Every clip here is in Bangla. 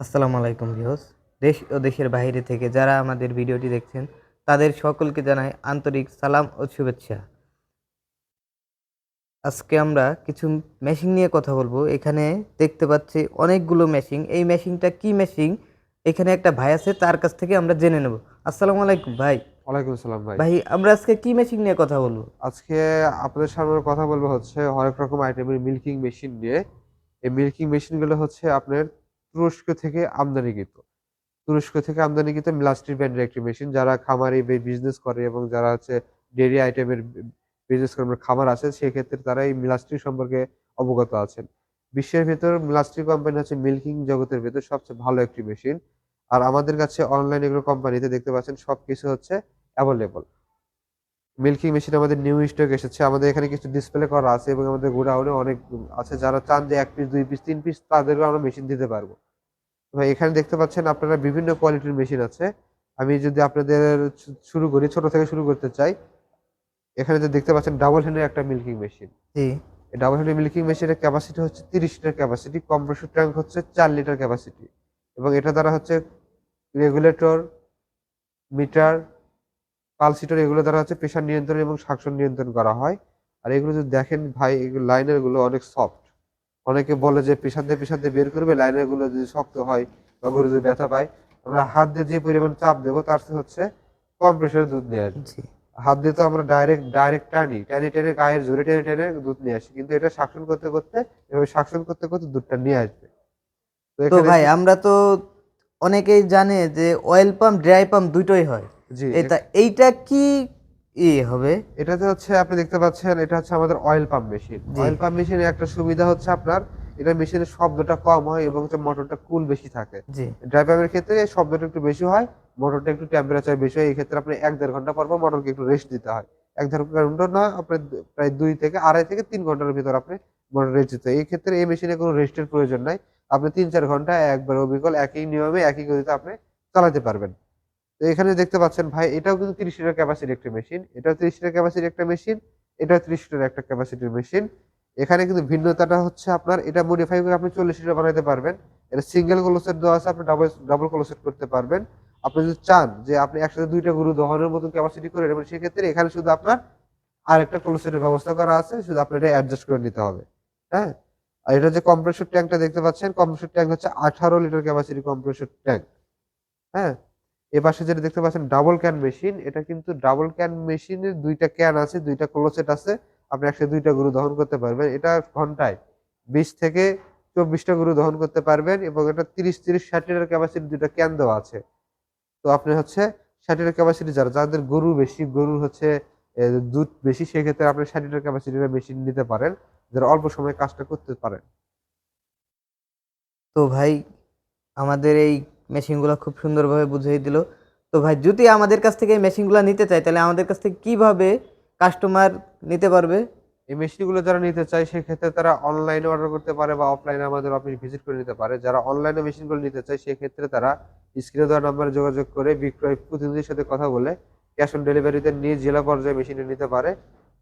আসসালামু আলাইকুম ভিউয়ার্স। দেশ ও দেশের বাইরে থেকে যারা আমাদের ভিডিওটি দেখছেন তাদের সকলকে জানাই আন্তরিক সালাম ও শুভেচ্ছা। আজকে আমরা কিছু মেশিন নিয়ে কথা বলবো। এখানে দেখতে পাচ্ছি অনেকগুলো মেশিন। এই মেশিনটা কি মেশিন? এখানে একটা ভাই আছে, তার কাছ থেকে আমরা জেনে নেব। আসসালামু আলাইকুম ভাই। ওয়ালাইকুম আসসালাম ভাই। ভাই আমরা আজকে কি মেশিন নিয়ে কথা বলবো? আজকে আপনাদের সামনে কথা বলবো হচ্ছে হরেক রকম আইটেমের মিল্কিং মেশিন নিয়ে। এই মিল্কিং মেশিনগুলো হচ্ছে আপনার তুরস্ক থেকে আমদানিকৃত। তুরস্ক থেকে আমদানিকৃত মিলাস্ট্রি ব্র্যান্ডের একটি মেশিন। যারা খামারি বিজনেস করে এবং যারা হচ্ছে ডেইরি আইটেমের বিজনেস করে খামার আছে সেক্ষেত্রে তারা এই মিলাস্ট্রি সম্পর্কে অবগত আছেন। বিশ্বের ভেতর মিলাস্ট্রি কোম্পানি হচ্ছে মিল্কিং জগতের ভেতর সবচেয়ে ভালো একটি মেশিন। আর আমাদের কাছে অনলাইন এগুলো কোম্পানিতে দেখতে পাচ্ছেন সবকিছু হচ্ছে এভেলেবল। মিল্কিং মেশিন আমাদের নিউ স্টক এসেছে। আমাদের এখানে কিছু ডিসপ্লে করা আছে এবং আমাদের গোডাউনে অনেক আছে। যারা চান যে ১ পিস, ২ পিস, ৩ পিস তাদেরকেও আমরা মেশিন দিতে পারবো। ভাই এখানে দেখতে পাচ্ছেন আপনারা বিভিন্ন কোয়ালিটির মেশিন আছে। আমি যদি আপনাদের শুরু করি, ছোট থেকে শুরু করতে চাই। এখানে যে দেখতে পাচ্ছেন ডাবল হ্যান্ডের একটা মিল্কিং মেশিন। জি, এই ডাবল হ্যান্ডের মিল্কিং মেশিনের ক্যাপাসিটি হচ্ছে ৩০ লিটার ক্যাপাসিটি, কম্প্রেসর ট্যাঙ্ক হচ্ছে ৪ লিটার ক্যাপাসিটি এবং এটা দ্বারা হচ্ছে রেগুলেটর, মিটার, পালস হিটার এগুলো দ্বারা হচ্ছে প্রেশার নিয়ন্ত্রণ এবং শাসন নিয়ন্ত্রণ করা হয়। আর এগুলো যদি দেখেন ভাই এগুলো লাইনার গুলো অনেক সফট। অনেকে বলে যে প্রেশার দিয়ে বের করবে, লাইনার গুলো যদি শক্ত হয় বা গরু যদি ব্যথা পায়, আমরা হাত দিয়ে যে পরিমাণ চাপ দেবো তার চেয়ে হচ্ছে কম প্রেশারে দুধ নিয়ে আসবে। জি। হাত দিয়ে তো আমরা ডাইরেক্ট টেনে গায়ের জোরে টেনে টেনে দুধ নিয়ে আসি, কিন্তু এটা শাসন করতে করতে এভাবে শাসন করতে করতে দুধটা নিয়ে আসবে। তো তো এখানে ভাই আমরা তো অনেকেই জানে যে অয়েল পাম্প, ড্রাই পাম্প দুটোই হয়। জি এইটা কি হবে? এটাতে হচ্ছে আপনি দেখতে পাচ্ছেন এটা হচ্ছে আমাদের অয়েল পাম্প মেশিন। জি, অয়েল পাম্প মেশিনের একটা সুবিধা হচ্ছে আপনার এটা মেশিনের শব্দটা কম হয় এবং হচ্ছে মোটরটা কুল বেশি থাকে। জি। ড্রাই পাম্পের ক্ষেত্রে শব্দটা একটু বেশি হয়, মোটরটা একটু টেম্পারেচার বেশি হয়। এই ক্ষেত্রে আপনি ১-১.৫ ঘন্টা পর পর মোটরকে একটু রেস্ট দিতে হয়। ১-১.৫ ঘন্টা না, আপনার প্রায় ২ থেকে ২.৫ থেকে ৩ ঘন্টার ভিতর আপনি মোটর রেস্ট দিতে হয়। এই ক্ষেত্রে এই মেশিনে কোনো রেস্টের প্রয়োজন নাই। আপনি ৩-৪ ঘন্টা একবার অবিকল একই নিয়মে একই গতিতে আপনি চালাতে পারবেন। তো এখানে দেখতে পাচ্ছেন ভাই এটাও কিন্তু ৩০ লিটার ক্যাপাসিটির একটা মেশিন। এটাও ৩০ লিটার ক্যাপাসিটির একটা মেশিন। এটাও ৩০ লিটার একটা ক্যাপাসিটির মেশিন। এখানে কিন্তু ভিন্নতাটা হচ্ছে আপনার এটা মডিফাই করে আপনি ৪০ লিটার বানাইতে পারবেন। এটা সিঙ্গেল ক্লোজেট দেওয়া আছে, আপনি ডাবল ক্লোজেট করতে পারবেন। আপনি যদি চান যে আপনি একসাথে ২ টা গরু দহনের মতো ক্যাপাসিটি করে নেবেন, সেক্ষেত্রে এখানে শুধু আপনার আরেকটা ক্লোজেটের ব্যবস্থা করা আছে। শুধু আপনার এটা অ্যাডজাস্ট করে নিতে হবে। হ্যাঁ? আর এটা যে কম্প্রেসর ট্যাঙ্কটা দেখতে পাচ্ছেন, কম্প্রেসর ট্যাঙ্ক হচ্ছে ১৮ লিটার ক্যাপাসিটি কম্প্রেসর ট্যাঙ্ক। হ্যাঁ? এপাশে যেটা দেখতে পাচ্ছেন ডাবল ক্যান মেশিন, এটা কিন্তু ডাবল ক্যান মেশিনের ২ টা ক্যান আছে, ২ টা ক্লোজেট আছে। আপনি একসাথে ২ টা গরু দহন করতে পারবেন। এটা ঘন্টায় ২০ থেকে ২৪ টা গরু দহন করতে পারবেন এবং এটা ৩০-৬০ লিটার ক্যাপাসিটির ২ টা ক্যান দেওয়া আছে। তো আপনি হচ্ছে ৬০ লিটার ক্যাপাসিটি যাদের গরু বেশি, গরুর হচ্ছে এ দুধ বেশি, সেক্ষেত্রে আপনি ৬০ লিটার ক্যাপাসিটির মেশিন নিতে পারেন, যারা অল্প সময়ে কাজটা করতে পারেন। তো ভাই আমাদের এই মেশিনগুলো খুব সুন্দরভাবে বুঝিয়ে দিল। তো ভাই যদি আমাদের কাছ থেকে এই মেশিনগুলো নিতে চায় তাহলে আমাদের কাছ থেকে কিভাবে কাস্টমার নিতে পারবে? এই মেশিনগুলো যারা নিতে চায় সেক্ষেত্রে তারা অনলাইনে অর্ডার করতে পারে বা অফলাইনে আমাদের অফিস ভিজিট করে নিতে পারে। যারা অনলাইনে মেশিনগুলো নিতে চায় সেক্ষেত্রে তারা স্ক্রিনে দেওয়া নাম্বারে যোগাযোগ করে বিক্রয় প্রতিনিধির সাথে কথা বলে ক্যাশ অন ডেলিভারিতে নিয়ে জেলা পর্যায়ে মেশিনটা নিতে পারে।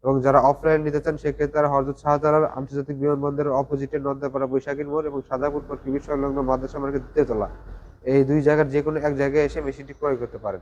এবং যারা অফলাইনে নিতে চান সেক্ষেত্রে তারা হযরত শাহজালাল আন্তর্জাতিক বিমানবন্দরের অপোজিটে নন্দাপাড়া বৈশাখীর মোড় এবং সাদাপুর পট্টি সংলগ্ন মাদ্রাসা মার্কেট দ্বিতীয় তলা, এই ২ জায়গার যেকোনো এক জায়গায় এসে মেশিনটি ক্রয় করতে পারেন।